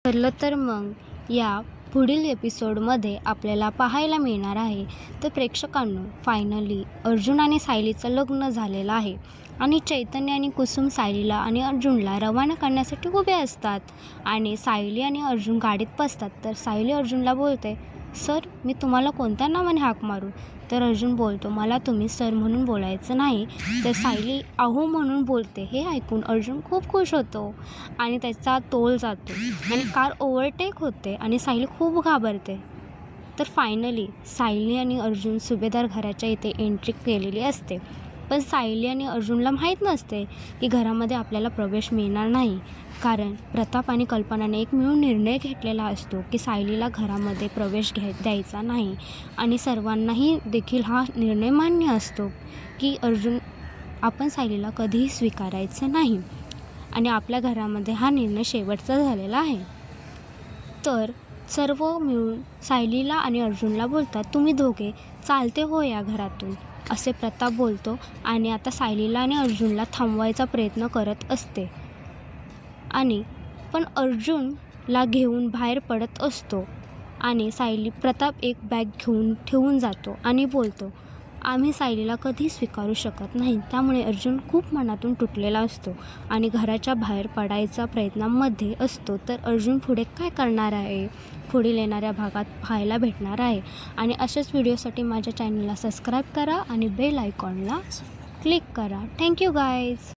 ठरलं तर मग या पुढील एपिसोडमध्ये आपल्याला पाहायला मिळणार आहे तर प्रेक्षकांनो, फायनली अर्जुन आणि सायलीचं लग्न झालेलं आहे आणि चैतन्य आणि कुसुम सायलीला आणि अर्जुनला रवाना करण्यासाठी उभे असतात आणि सायली आणि अर्जुन गाडीत बसतात तर सायली अर्जुनला बोलते, सर मी तुम्हाला कोणत्या नावाने हाक मारू? तर अर्जुन बोलतो, मला तुम्ही सर म्हणून बोलायचं नाही. तर सायली अहो म्हणून बोलते. हे ऐकून अर्जुन खूप खुश होतो आणि त्याचा तोल जातो आणि कार ओव्हरटेक होते आणि सायली खूप घाबरते. तर फायनली सायली आणि अर्जुन सुभेदार घराच्या इथे एंट्री केलेली असते. पण सायली आणि अर्जुनला माहीत नसते की घरामध्ये आपल्याला प्रवेश मिळणार नाही, कारण प्रताप आणि कल्पनाने एक मिळून निर्णय घेतलेला असतो की सायलीला घरामध्ये प्रवेश द्यायचा नाही आणि सर्वांनाही देखील हा निर्णय मान्य असतो की आपण सायलीला कधीही स्वीकारायचं नाही आणि आपल्या घरामध्ये हा निर्णय शेवटचा झालेला आहे. तर सर्व मिळून सायलीला आणि अर्जुनला बोलतात, तुम्ही दोघे चालते हो या घरातून, असे प्रताप बोलतो आणि आता सायलीला आणि अर्जुनला थांबवायचा प्रयत्न करत असते आणि पण अर्जुनला घेऊन बाहेर पडत असतो आणि प्रताप एक बॅग घेऊन ठेवून जातो आणि बोलतो, आम्ही सायलीला कधी स्वीकारू शकत नाही. त्यामुळे अर्जुन खूप मनातून तुटलेला असतो आणि घराच्या बाहेर पडायचा प्रयत्नांमध्ये असतो. तर अर्जुन पुढे काय करणार आहे पुढील येणाऱ्या भागात पाहायला भेटणार आहे आणि अशाच व्हिडिओसाठी माझ्या चॅनलला सबस्क्राईब करा आणि बेल आयकॉनला क्लिक करा. Thank you guys.